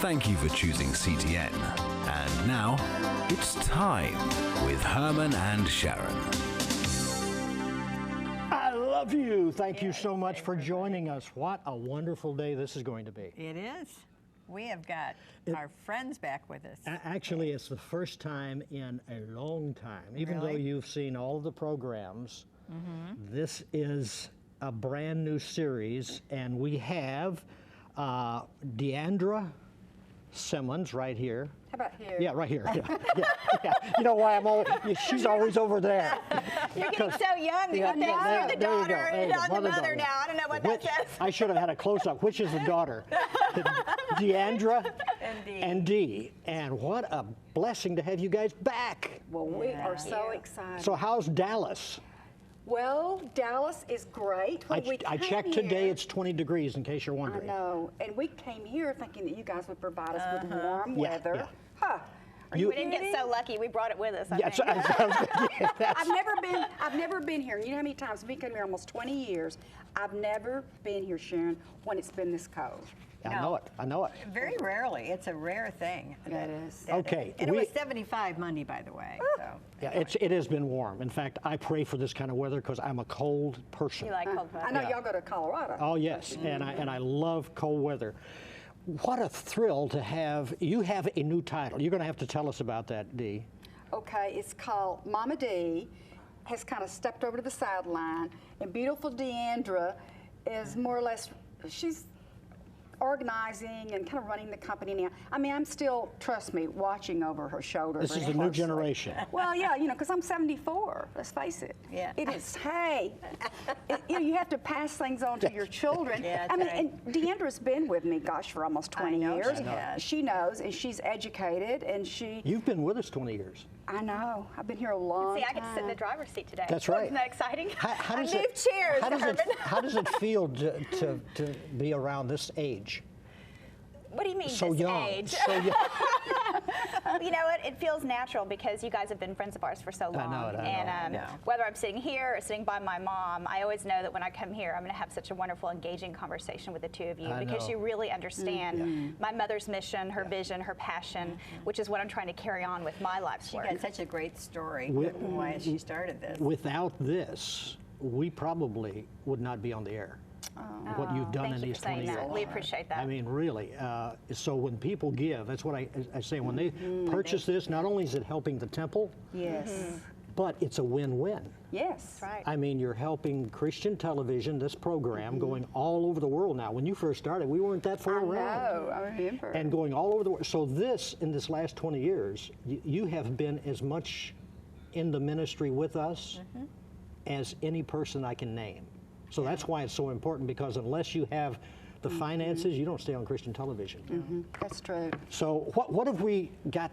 Thank you for choosing CTN. And now, it's time with Herman and Sharron. I love you. Thank you so much for joining us. What a wonderful day this is going to be. It is. We have got our friends back with us. Actually, it's the first time in a long time. Even though Really? you've seen all of the programs, this is a brand new series, and we have Deandra Simmons right here. How about here? Yeah, right here. Yeah. You know why I'm always, she's always over there. You're getting so young. Yeah, You're the there you go. daughter There you and go. I'm the mother Mother-daughter. now. I don't know what that says. I should have had a close-up. Which is the daughter? Deandra and Dee. And what a blessing to have you guys back. Well, we are so excited. So how's Dallas? Well, Dallas is great. When we I came checked today, here- it's 20 degrees, in case you're I wondering. know. And we came here thinking that you guys would provide us with warm Yeah, weather. yeah. Huh. Are You- you We didn't get so lucky. We brought it with us, I Yeah, think. I've never been here. You know how many times we came here almost 20 years. I've never been here, Sharon, when it's been this cold. I know it. I know it. Very rarely. It's a rare thing. It is. Okay. And it was 75 Monday, by the way. So. Yeah, it has been warm. In fact, I pray for this kind of weather because I'm a cold person. You like cold weather? I know y'all go to Colorado. Oh yes, and I love cold weather. What a thrill to have. You have a new title. You're going to have to tell us about that, Dee. Okay, it's called Mama D has kind of stepped over to the sideline, and beautiful Deandra is more or less, she's organizing and kind of running the company now. I mean, I'm still, trust me, watching over her shoulder. This very is the new closely. generation. Well, yeah, you know, because I'm 74. Let's face it. Yeah. It is. Hey, you know, you have to pass things on to your children. Yeah, I mean, that's and Deandra's been with me, gosh, for almost 20 know years. she has. She knows, and she's educated, and she. You've been with us 20 years. I know. I've been here a long See, time. I get to sit in the driver's seat today. That's right. Isn't that exciting? How I does moved chairs, Herman. How does it feel to be around this age? What do you mean, So this young. age? So young. You know what? It feels natural because you guys have been friends of ours for so long. know it, I and know. whether I'm sitting here or sitting by my mom, I always know that when I come here, I'm going to have such a wonderful, engaging conversation with the two of you I because know. you really understand my mother's mission, her vision, her passion, which is what I'm trying to carry on with my life's She work. got such a great story With- why she started this. Without this, we probably would not be on the air. What you've done Thank in you these for saying 20 years. that. We appreciate that. I mean, really. So when people give, that's what I say. When they purchase this, not only is it helping the temple, Yes. but it's a win-win. Yes. That's right. I mean, you're helping Christian television, this program, going all over the world now. When you first started, we weren't that far I around. know. I remember. And going all over the world. So this, in this last 20 years, you have been as much in the ministry with us as any person I can name. So that's why it's so important, because unless you have the finances, you don't stay on Christian television. That's true. So what have we got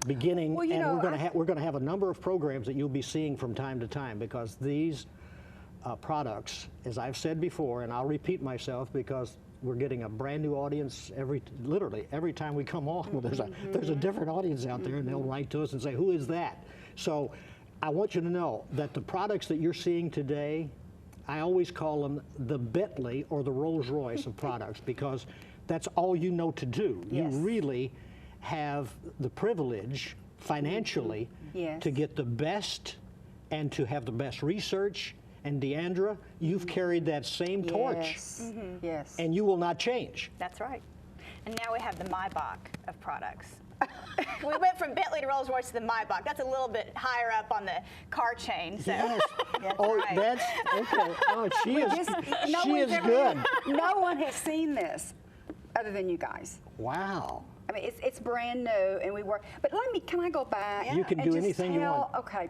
beginning? Well, you and know, we're going to have a number of programs that you'll be seeing from time to time, because these products, as I've said before, and I'll repeat myself because we're getting a brand new audience literally every time we come on. Well, there's a different audience out there, and they'll write to us and say, "Who is that?" So I want you to know that the products that you're seeing today, I always call them the Bentley or the Rolls Royce of products, because that's all you know to do. Yes. You really have the privilege financially Yes. to get the best and to have the best research. And Deandra, you've carried that same torch, Yes. Yes. and you will not change. That's right. And now we have the Maybach of products. We went from Bentley to Rolls Royce to the Maybach. That's a little bit higher up on the car chain. So. Yes. That's Oh, right. that's okay. Oh, she is. no She one's is ever- good. No one has seen this other than you guys. Wow. I mean, it's brand new, and we work. But can I go back? You can and do just anything you tell- want. Okay.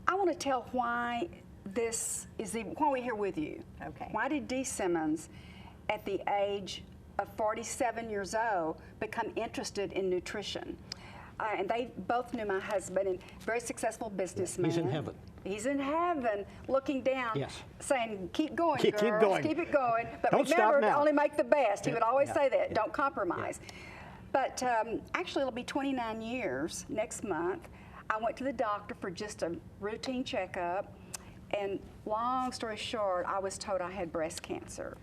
I want to tell why this is why we're here with you. Okay. Why did Dee Simmons, at the age of 47 years old, become interested in nutrition? And they both knew my husband, and very successful businessman. He's in heaven. He's in heaven, looking down, Yes. saying, "Keep going, Keep girls, going. keep it going." But Don't stop remember to now. only make the best. He would always Yeah. say that. Don't compromise. But actually, it'll be 29 years next month. I went to the doctor for just a routine checkup, and long story short, I was told I had breast cancer.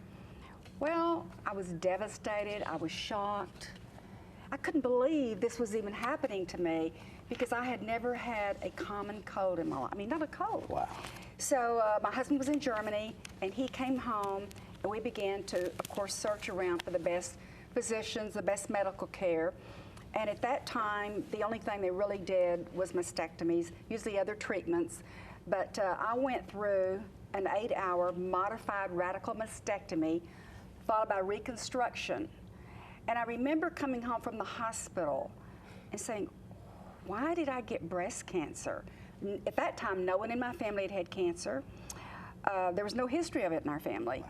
Well, I was devastated. I was shocked. I couldn't believe this was even happening to me because I had never had a common cold in my life. I mean, not a cold. Wow. So my husband was in Germany, and he came home, and we began to, of course, search around for the best physicians, the best medical care. And at that time, the only thing they really did was mastectomies, usually other treatments. But I went through an 8-hour modified radical mastectomy, followed by reconstruction. And I remember coming home from the hospital and saying, why did I get breast cancer? At that time, no one in my family had had cancer. There was no history of it in our family.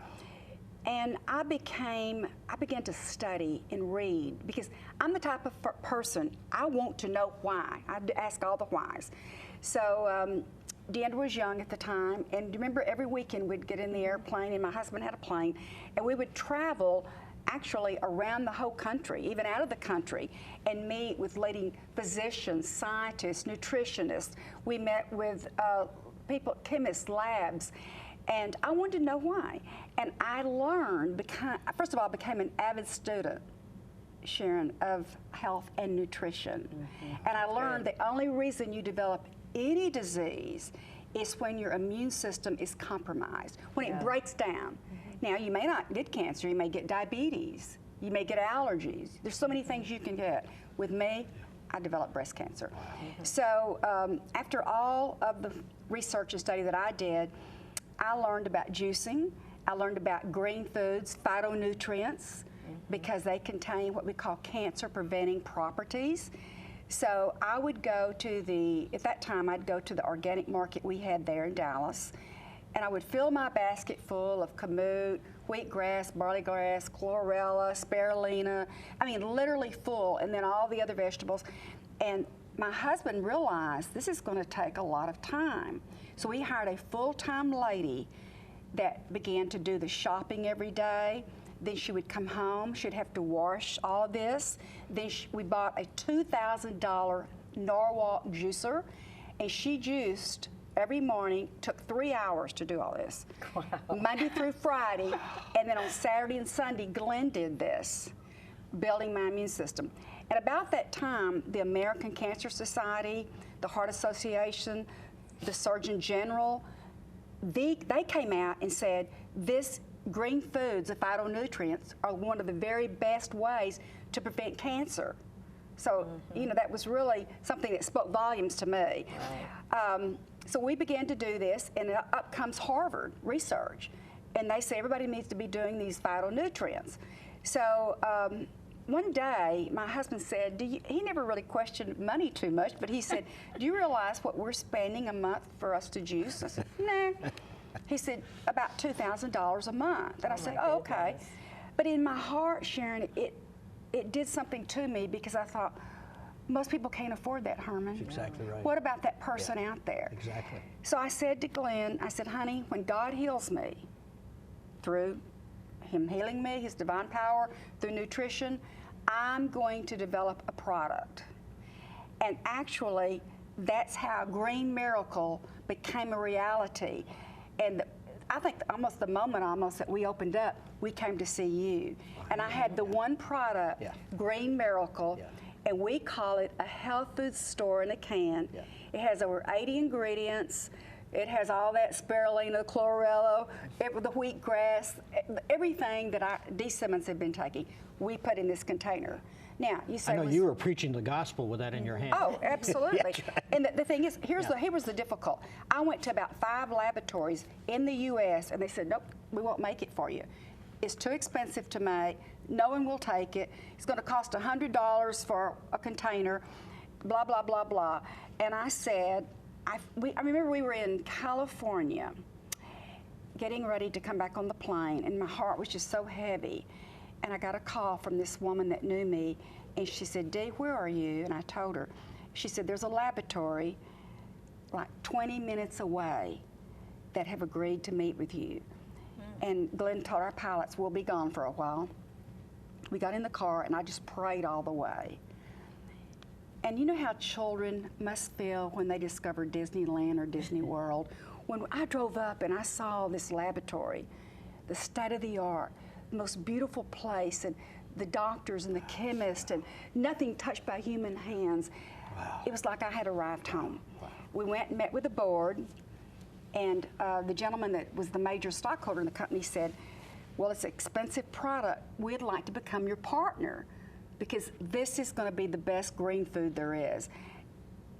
And I began to study and read because I'm the type of person, I want to know why. I ask all the whys. So Deandra was young at the time, and remember every weekend we'd get in the airplane, and my husband had a plane, and we would travel actually around the whole country, even out of the country, and meet with leading physicians, scientists, nutritionists. We met with people, chemists, labs, and I wanted to know why. And I learned, first of all, I became an avid student, Sharron, of health and nutrition. And I learned the only reason you develop any disease is when your immune system is compromised, when it breaks down. Now, you may not get cancer, you may get diabetes, you may get allergies. There's so many things you can get. With me, I developed breast cancer. So after all of the research and study that I did, I learned about juicing, I learned about green foods, phytonutrients, because they contain what we call cancer-preventing properties. So I would go to at that time, I'd go to the organic market we had there in Dallas, and I would fill my basket full of kamut, wheatgrass, barley grass, chlorella, spirulina, I mean, literally full, and then all the other vegetables. And my husband realized this is going to take a lot of time. So we hired a full-time lady that began to do the shopping every day. Then she would come home, she'd have to wash all of this. Then we bought a $2,000 Norwalk juicer, and she juiced every morning, took 3 hours to do all this. Wow. Monday through Friday, and then on Saturday and Sunday, Glenn did this, building my immune system. And about that time, the American Cancer Society, the Heart Association, the Surgeon General, they came out and said, this green foods, the phytonutrients, are one of the very best ways to prevent cancer. So, you know, that was really something that spoke volumes to me. Right. So we began to do this, and up comes Harvard research. And they say everybody needs to be doing these phytonutrients. So one day, my husband said, he never really questioned money too much, but he said, do you realize what we're spending a month for us to juice? I said, nah. He said, about $2,000 a month. And I said, oh, okay. But in my heart, Sharron, it did something to me because I thought, most people can't afford that, Herman. That's exactly right. What about that person out there? Exactly. So I said to Glenn, I said, honey, when God heals me, through him healing me, his divine power, through nutrition, I'm going to develop a product. And actually, that's how Green Miracle became a reality. And I think almost the moment that we opened up, we came to see you. And I had the one product, Green Miracle, and we call it a health food store in a can. It has over 80 ingredients. It has all that spirulina, chlorella, the wheatgrass, everything that D. Simmons had been taking, we put in this container. Now, you say, I know you were preaching the gospel with that in your hand. Oh, absolutely. Right. And the thing is, here was the difficult. I went to about 5 laboratories in the U.S., and they said, nope, we won't make it for you. It's too expensive to make. No one will take it. It's going to cost $100 for a container, blah, blah, blah, blah. And I said, I remember we were in California getting ready to come back on the plane, and my heart was just so heavy. And I got a call from this woman that knew me, and she said, Dee, where are you? And I told her. She said, there's a laboratory like 20 minutes away that have agreed to meet with you. And Glenn told our pilots, we'll be gone for a while. We got in the car, and I just prayed all the way. And you know how children must feel when they discover Disneyland or Disney World? When I drove up and I saw this laboratory, the state of the art, the most beautiful place, and the doctors and the chemists, and nothing touched by human hands. Wow. It was like I had arrived home. Wow. We went and met with the board, and the gentleman that was the major stockholder in the company said, well, it's an expensive product. We'd like to become your partner because this is going to be the best green food there is.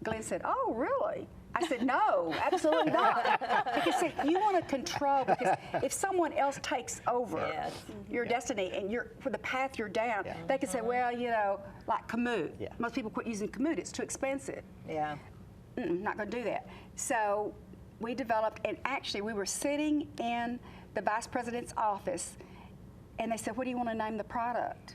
Glenn said, oh, really? I said, no, absolutely not. Because see, you want to control, because if someone else takes over your destiny and you're for the path you're down, they can say, well, you know, like Kamut. Most people quit using Kamut. It's too expensive. Yeah. Not going to do that. So we developed, and actually we were sitting in the vice president's office, and they said, what do you want to name the product?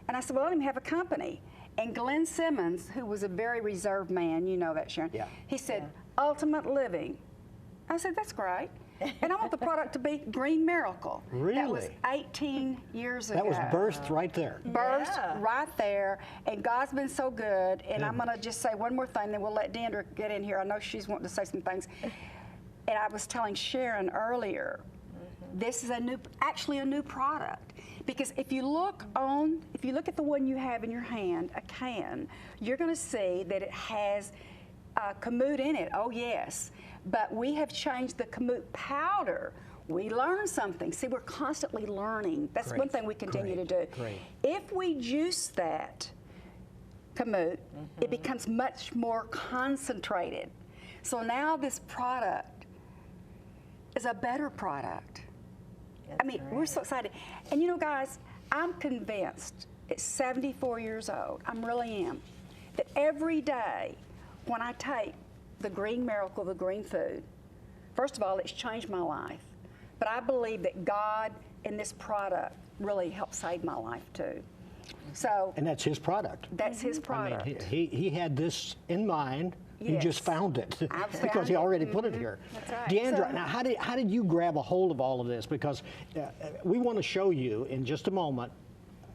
And I said, well, I don't even have a company. And Glenn Simmons, who was a very reserved man, you know that, Sharon, he said, Ultimate Living. I said, that's great. And I want the product to be Green Miracle. Really? That was 18 years ago. That was birthed right there. Birthed right there. And God's been so good. And I'm going to just say one more thing, then we'll let Deandra get in here. I know she's wanting to say some things. And I was telling Sharon earlier, this is actually a new product. Because if you look at the one you have in your hand, a can, you're going to see that it has Kamut in it. Oh yes, but we have changed the Kamut powder. We learned something. See, we're constantly learning. That's one thing we continue to do. If we juice that Kamut, it becomes much more concentrated. So now this product is a better product. I mean, we're so excited. And you know, guys, I'm convinced at 74 years old, I really am, that every day when I take the Green Miracle, the green food, first of all, it's changed my life. But I believe that God in this product really helped save my life too. So, and that's his product. That's his product. I mean, he had this in mind. You just found it because he already put it here. That's right. Deandra, now how did you grab a hold of all of this? Because we want to show you in just a moment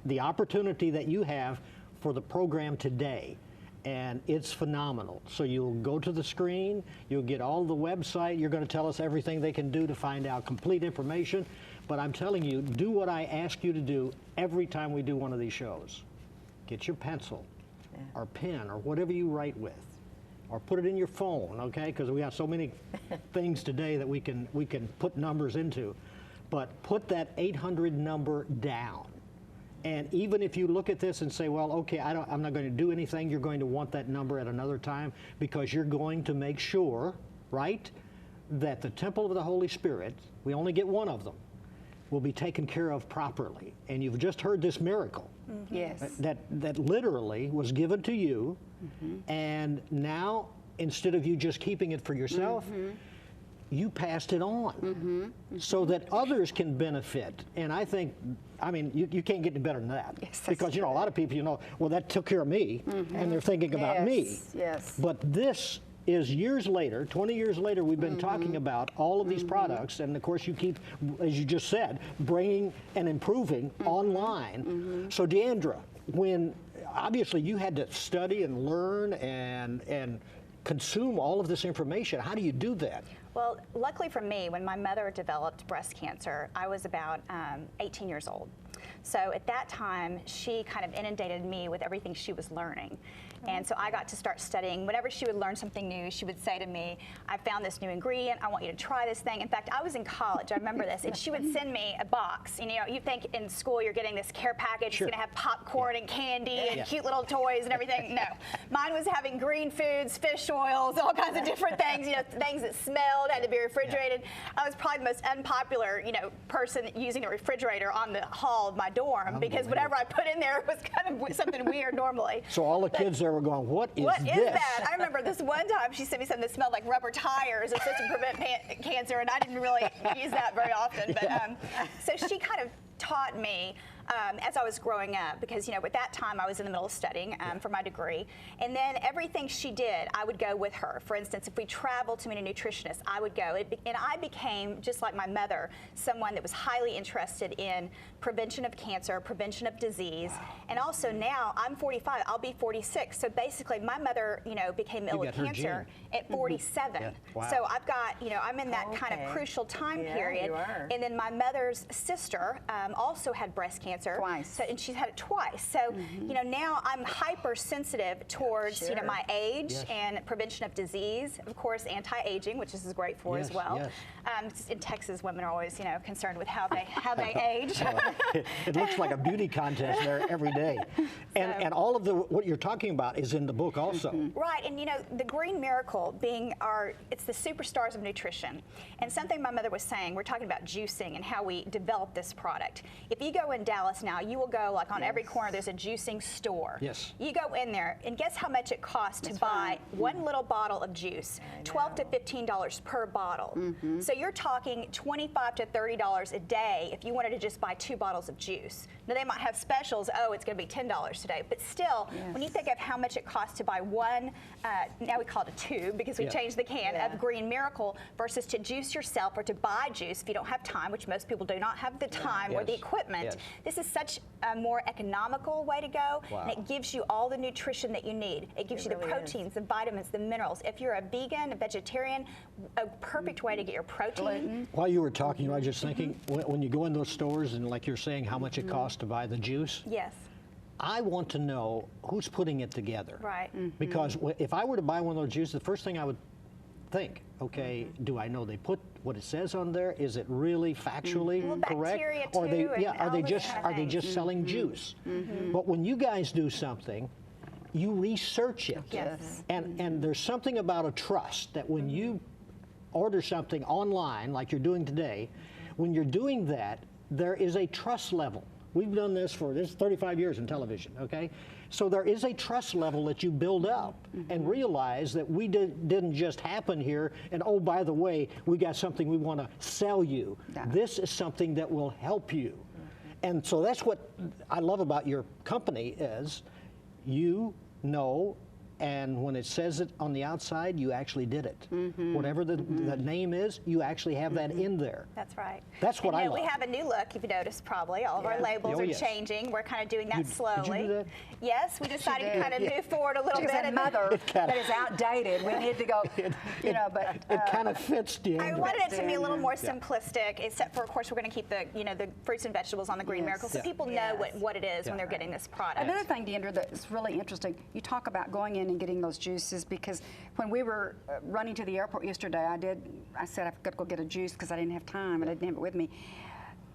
the opportunity that you have for the program today. And it's phenomenal. So you'll go to the screen, you'll get all the website, you're going to tell us everything they can do to find out complete information. But I'm telling you, do what I ask you to do every time we do one of these shows. Get your pencil or pen or whatever you write with. Or put it in your phone, okay? Because we have so many things today that we can put numbers into. But put that 800 number down. And even if you look at this and say, well, okay, I'm not going to do anything, you're going to want that number at another time because you're going to make sure, right, that the temple of the Holy Spirit, we only get one of them, will be taken care of properly. And you've just heard this miracle. Yes. That literally was given to you, and now instead of you just keeping it for yourself, you passed it on so that others can benefit. And I think, I mean, you can't get any better than that. Yes, because, you know, a lot of people, you know, well, that took care of me, and they're thinking about me. Yes. But this is years later, 20 years later, we've been talking about all of these products, and of course you keep, as you just said, bringing and improving online. So Deandra, when obviously you had to study and learn and consume all of this information, how do you do that? Well, luckily for me, when my mother developed breast cancer, I was about 18 years old. So at that time, she kind of inundated me with everything she was learning. And so I got to start studying. Whenever she would learn something new, she would say to me, I found this new ingredient, I want you to try this thing. In fact, I was in college, I remember this, and she would send me a box. You know, you think in school you're getting this care package, it's gonna have popcorn and candy and cute little toys and everything. No, mine was having green foods, fish oils, all kinds of different things, you know, things that smelled, had to be refrigerated. I was probably the most unpopular, you know, person using a refrigerator on the hall of my dorm because whatever I put in there was kind of something weird normally. So all the kids there were going, what is this? That? I remember this one time she sent me something that smelled like rubber tires. It's supposed to prevent cancer, and I didn't really use that very often. But so she kind of taught me as I was growing up, because, you know, at that time I was in the middle of studying for my degree, and then everything she did, I would go with her. For instance, if we traveled to meet a nutritionist, I would go, and I became, just like my mother, someone that was highly interested in prevention of cancer, prevention of disease, and also now I'm 45, I'll be 46, so basically my mother, you know, became ill with cancer at 47. So I've got, you know, I'm in that kind of crucial time period, you are. and then my mother's sister also had breast cancer. cancer. Twice. So, and she's had it twice. So, you know, now I'm hypersensitive towards, you know, Sure. my age Yes. and prevention of disease. Of course, anti-aging, which this is great for as Yes, well. yes. In Texas, women are always, you know, concerned with how they age. It looks like a beauty contest there every day. And all of what you're talking about is in the book also. Right, and you know, the Green Miracle being it's the superstars of nutrition. And something my mother was saying, we're talking about juicing and how we develop this product. If you go in Dallas now, you will go like on every corner, there's a juicing store. Yes. You go in there, and guess how much it costs to buy one little bottle of juice? $12 to $15 per bottle. So you're talking $25 to $30 a day if you wanted to just buy 2 bottles of juice. Now they might have specials, oh, it's gonna be $10 today, but still, when you think of how much it costs to buy one, now we call it a tube because we changed the can of Green Miracle, versus to juice yourself or to buy juice if you don't have time, which most people do not have the time or the equipment. Yes. This is such a more economical way to go, Wow. and it gives you all the nutrition that you need. It gives you the proteins, the vitamins, the minerals. If you're a vegan, a vegetarian, a perfect way to get your protein. While you were talking, I was just thinking, when you go in those stores and like you're saying how much it costs to buy the juice, Yes, I want to know who's putting it together. right. Because if I were to buy one of those juices, the first thing I would think, okay, do I know they put what it says on there? Is it really factually Well, correct? bacteria Or too, and are all they this just kind of things. selling juice? But when you guys do something, you research it. Yes. And there's something about a trust that when you order something online, like you're doing today, when you're doing that, there is a trust level. We've done this for 35 years in television, okay? So there is a trust level that you build up and realize that we didn't just happen here and, oh, by the way, we got something we want to sell you. Yeah. This is something that will help you. And so that's what I love about your company is you know, and when it says it on the outside, you actually did it. Whatever the name is, you actually have that in there. That's right. That's what and, I you know, love. We have a new look, if you noticed, probably. All of our labels Oh, are yes. changing. We're kind of doing that Did you slowly. do that? Yes, we decided to kind of move forward a little She bit. said, and mother, that is outdated. We need to go, you know, but. It kind of fits, I Deandra. wanted it to be a little more simplistic, except for, of course, we're going to keep the, you know, the fruits and vegetables on the Green Miracle, so people know what it is when they're getting this product. Another thing, Deandra, that's really interesting, you talk about going in and getting those juices, because when we were running to the airport yesterday, I said I've got to go get a juice because I didn't have time and I didn't have it with me.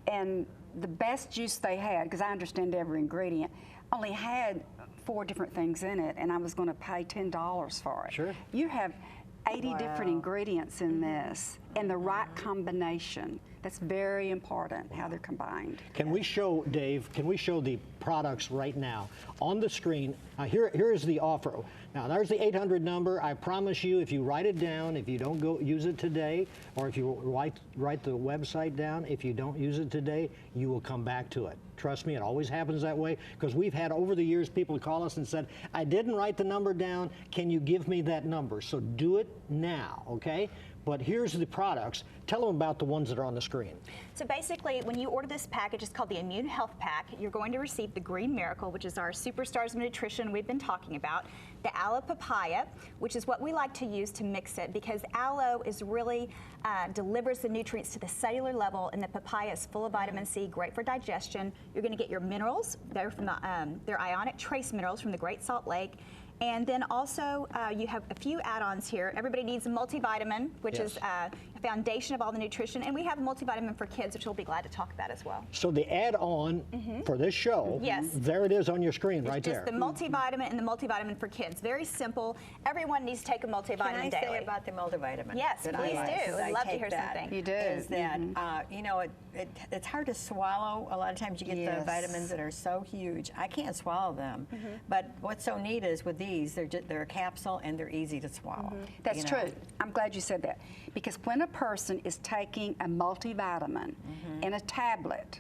And the best juice they had, because I understand every ingredient, only had 4 different things in it, and I was going to pay $10 for it. Sure. You have 80 different ingredients in this, and the right combination. That's very important, how they're combined. Can we show, Dave, can we show the products right now on the screen? Here is the offer. Now, there's the 800 number. I promise you, if you write it down, if you don't go use it today, or if you write the website down, if you don't use it today, you will come back to it. Trust me, it always happens that way, because we've had over the years people call us and said, I didn't write the number down. Can you give me that number? So do it now, okay? But here's the products. Tell them about the ones that are on the screen. So basically, when you order this package, it's called the Immune Health Pack. You're going to receive the Green Miracle, which is our superstars of nutrition we've been talking about. The aloe papaya, which is what we like to use to mix it, because aloe is really delivers the nutrients to the cellular level, and the papaya is full of vitamin C, great for digestion. You're going to get your minerals. They're from they're ionic trace minerals from the Great Salt Lake. And then also, you have a few add-ons here. Everybody needs a multivitamin, which is a foundation of all the nutrition. And we have a multivitamin for kids, which we'll be glad to talk about as well. So the add-on for this show, there it is on your screen right there. It's the multivitamin and the multivitamin for kids. Very simple. Everyone needs to take a multivitamin daily. Can I say about the multivitamin? Yes, that please I like? do. 'Cause I'd I love to take hear that. something. You do. Is that, you know, it's hard to swallow. A lot of times you get the vitamins that are so huge. I can't swallow them. But what's so neat is with these, they're a capsule and they're easy to swallow. That's true. I'm glad you said that. Because when a person is taking a multivitamin in a tablet,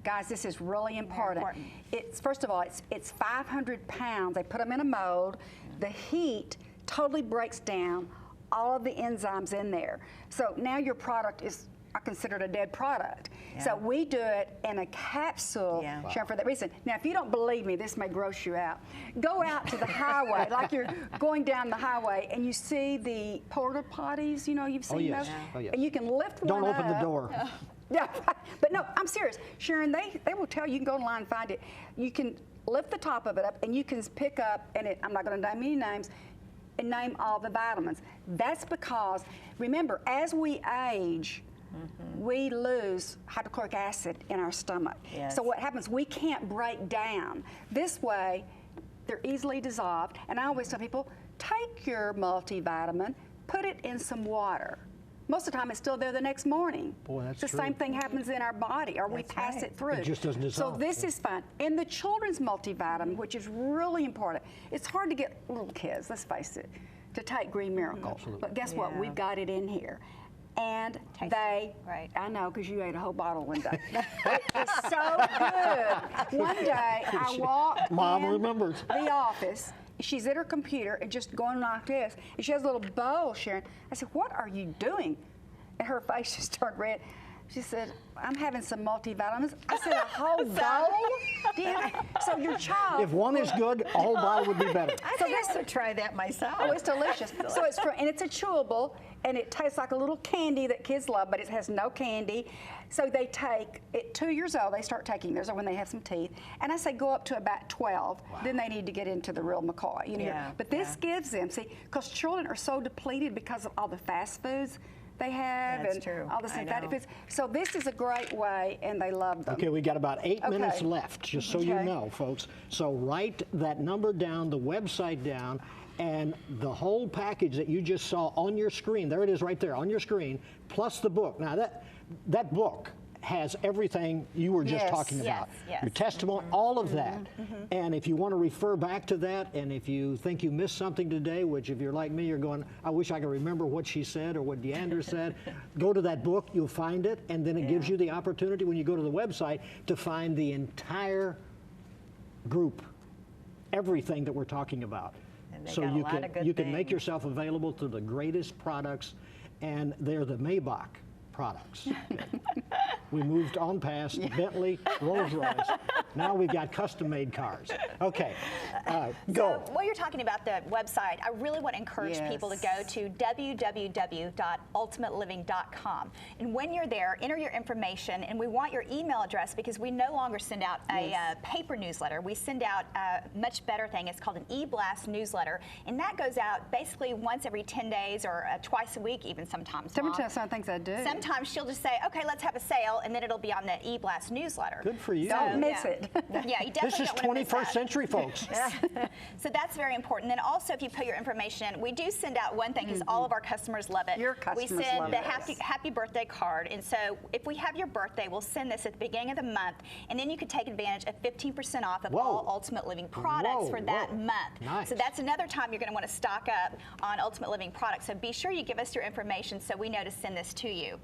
guys, this is really important. It's, first of all, it's 500 pounds. They put them in a mold. The heat totally breaks down all of the enzymes in there. So now your product is considered a dead product. So we do it in a capsule, Sharon, for that reason. Now, if you don't believe me, this may gross you out. Go out to the highway, like you're going down the highway, and you see the porta potties. You know, you've seen those. Oh, yes. And you can lift one Don't open the up. door. Yeah, but no, I'm serious. Sharon, they will tell you, you can go online and find it. You can lift the top of it up and you can pick up, and I'm not going to name any names, and name all the vitamins. That's because, remember, as we age, we lose hydrochloric acid in our stomach. Yes. So what happens, we can't break down. This way, they're easily dissolved. And I always tell people, take your multivitamin, put it in some water. Most of the time, it's still there the next morning. Boy, that's the true. same thing happens in our body, or we That's pass right. it through. It just doesn't dissolve. So this is fun. In the children's multivitamin, which is really important, it's hard to get little kids, let's face it, to take Green Miracle. Absolutely. But guess what? Yeah. We've got it in here. And Tasty, they, right. I know, because you ate a whole bottle one day. It is so good. One day, I walked Mom in remembers. the office. She's at her computer and just going like this. And she has a little bowl, Sharon. I said, what are you doing? And her face just turned red. She said, I'm having some multivitamins. I said, a whole bowl? So your child. If one is good, a whole bottle would be better. I think I would try that myself. Oh, it's delicious. So it's and it's a chewable, and it tastes like a little candy that kids love, but it has no candy. So they take, at 2 years old, they start taking theirs, or when they have some teeth. And I say go up to about 12. Then they need to get into the real McCoy. You know. Yeah, But this gives them, see, because children are so depleted because of all the fast foods they have That's and true. all the I synthetic know. foods. So this is a great way, and they love them. Okay, we got about 8 minutes Okay. left, just so you Okay. know, folks. So write that number down, the website down, and the whole package that you just saw on your screen. There it is right there on your screen, plus the book. Now, that book has everything you were just Yes. talking Yes, about. yes. Your testimony, all of that. And if you want to refer back to that, and if you think you missed something today, which if you're like me, you're going, I wish I could remember what she said or what Deandra said, go to that book, you'll find it, and then it gives you the opportunity when you go to the website to find the entire group, everything that we're talking about. And they So got a you lot can of good you can make things. yourself available to the greatest products, and they're the Maybach products. We moved on past Bentley, Rolls Royce. Now we've got custom-made cars. Okay, go. So while you're talking about the website, I really want to encourage people to go to www.ultimateliving.com. And when you're there, enter your information, and we want your email address because we no longer send out a paper newsletter. We send out a much better thing. It's called an e-blast newsletter, and that goes out basically once every 10 days or twice a week even sometimes. Tell me Mom. some things I do. Sometimes she'll just say, okay, let's have a sale, and then it'll be on the e-blast newsletter. Good for you. Don't miss yeah. it. Yeah, you definitely This is don't want to miss 21st that. century, folks. So that's very important. Then also, if you put your information in, we do send out one thing because all of our customers love it. Your customers we send love the this. happy birthday card. And so if we have your birthday, we'll send this at the beginning of the month, and then you can take advantage of 15% off of Whoa. all Ultimate Living products Whoa, for that whoa. month. Nice. So that's another time you're going to want to stock up on Ultimate Living products. So be sure you give us your information so we know to send this to you.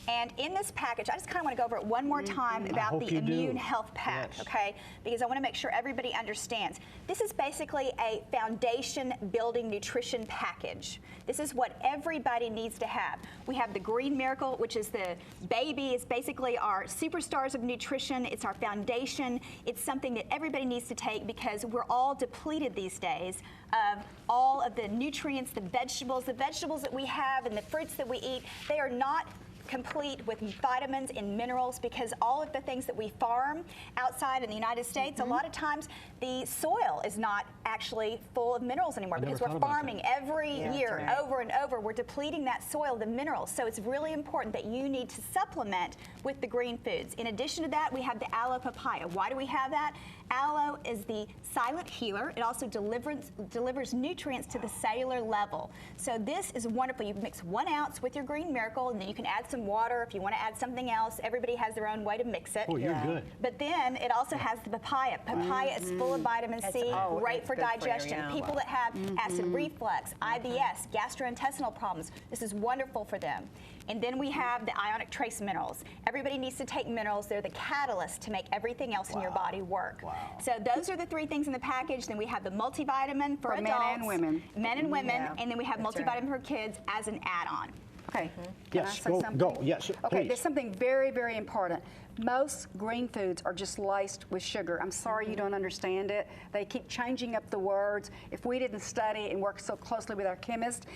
And in this package, I just kind of want to go over it one more time about hope the you do. Immune Health Pack, Yes. okay? Because I want to make sure everybody understands. This is basically a foundation building nutrition package. This is what everybody needs to have. We have the Green Miracle, which is the baby. It's basically our superstars of nutrition. It's our foundation. It's something that everybody needs to take because we're all depleted these days of all of the nutrients, the vegetables that we have and the fruits that we eat. They are not complete with vitamins and minerals because all of the things that we farm outside in the United States, a lot of times the soil is not actually full of minerals anymore because never we're thought about farming every year right. over and over. We're depleting that soil, the minerals. So it's really important that you need to supplement with the green foods. In addition to that, we have the aloe papaya. Why do we have that? Aloe is the silent healer. It also delivers nutrients to the cellular level. So this is wonderful. You mix 1 ounce with your Green Miracle, and then you can add some water if you want to add something else. Everybody has their own way to mix it. Oh, you're good. But then it also has the papaya. Papaya is full of vitamin C, great it's for good for you, digestion. yeah. People that have acid reflux, IBS, gastrointestinal problems, this is wonderful for them. And then we have the ionic trace minerals. Everybody needs to take minerals. They're the catalyst to make everything else in your body work. So those are the 3 things in the package. Then we have the multivitamin for men adults. and women. Men and women. Yeah, And then we have that's multivitamin right. for kids as an add-on. Okay. Yes, Can I say go, something? go. Yes, Okay, please. there's something very, very important. Most green foods are just laced with sugar. I'm sorry you don't understand it. They keep changing up the words. If we didn't study and work so closely with our chemists.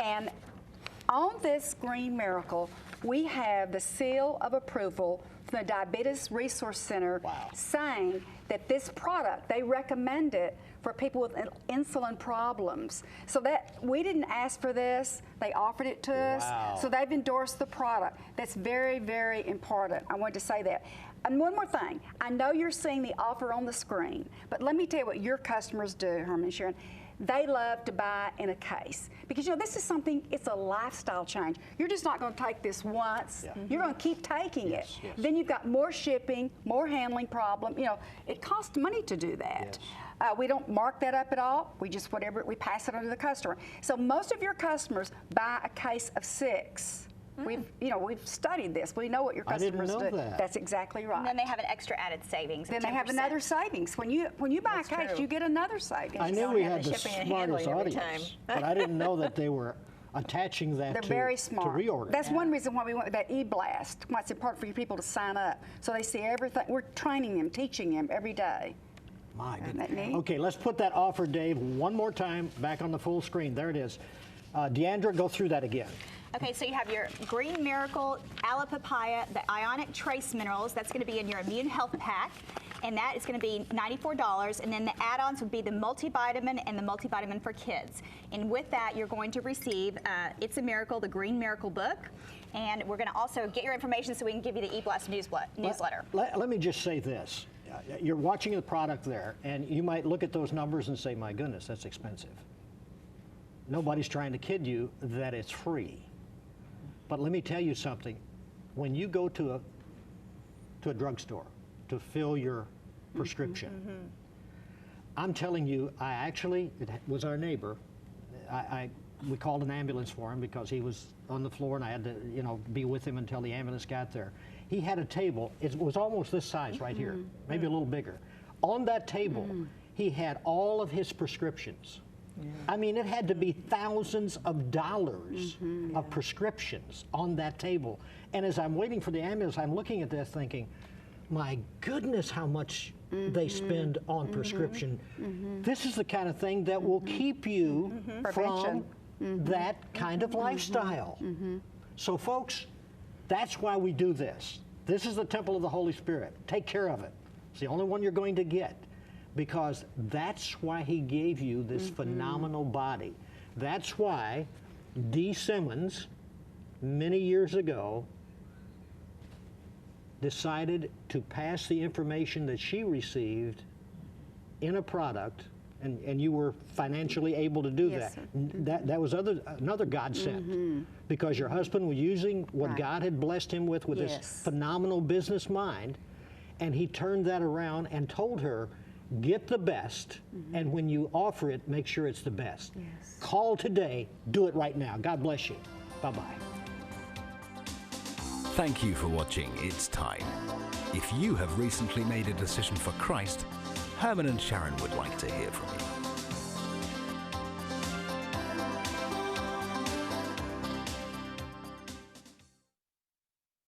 And on this Green Miracle, we have the seal of approval from the Diabetes Resource Center saying that this product, they recommend it for people with insulin problems. So that we didn't ask for this, they offered it to us, so they've endorsed the product. That's very, very important. I wanted to say that. And one more thing, I know you're seeing the offer on the screen, but let me tell you what your customers do, Herman and Sharron. They love to buy in a case because, you know, this is something, it's a lifestyle change. You're just not going to take this once. You're going to keep taking it. Then you've got more shipping, more handling problem. You know, it costs money to do that. We don't mark that up at all. We just, whatever, we pass it on to the customer. So most of your customers buy a case of 6. We've studied this. We know what your customers do. That. That's exactly right. And then they have an extra added savings. Then they have another savings. When you buy a case, you get another savings. I knew we had the smartest audience, but I didn't know that they were attaching that to very smart. To reorder. That's one reason why we went with that e-blast. Why it's important for your people to sign up so they see everything. We're training them, teaching them every day. My goodness. Isn't that neat? Okay, let's put that offer, Dave, one more time back on the full screen. There it is. Deandra, go through that again. Okay, so you have your Green Miracle Aloe Papaya, the Ionic Trace Minerals. That's going to be in your Immune Health Pack, and that is going to be $94. And then the add-ons would be the multivitamin and the multivitamin for kids. And with that, you're going to receive It's a Miracle, the Green Miracle book. And we're going to also get your information so we can give you the e-blast newsletter. Let me just say this. You're watching the product there, and you might look at those numbers and say, my goodness, that's expensive. Nobody's trying to kid you that it's free. But let me tell you something. When you go to a drugstore to fill your prescription, I'm telling you, it was our neighbor. We called an ambulance for him because he was on the floor, and I had to, be with him until the ambulance got there. He had a table. It was almost this size right here, maybe a little bigger. On that table, he had all of his prescriptions. I mean, it had to be thousands of dollars of prescriptions on that table. And as I'm waiting for the ambulance, I'm looking at this thinking, my goodness, how much they spend on prescription. This is the kind of thing that will keep you from that kind of lifestyle. So folks, that's why we do this. This is the temple of the Holy Spirit. Take care of it. It's the only one you're going to get, because that's why he gave you this phenomenal body. That's why Dee Simmons, many years ago, decided to pass the information that she received in a product, and you were financially able to do that. That was another God sent, because your husband was using what God had blessed him with this phenomenal business mind, and he turned that around and told her, get the best, and when you offer it, make sure it's the best. Call today, do it right now. God bless you. Bye-bye. Thank you for watching It's Time. If you have recently made a decision for Christ, Herman and Sharron would like to hear from you.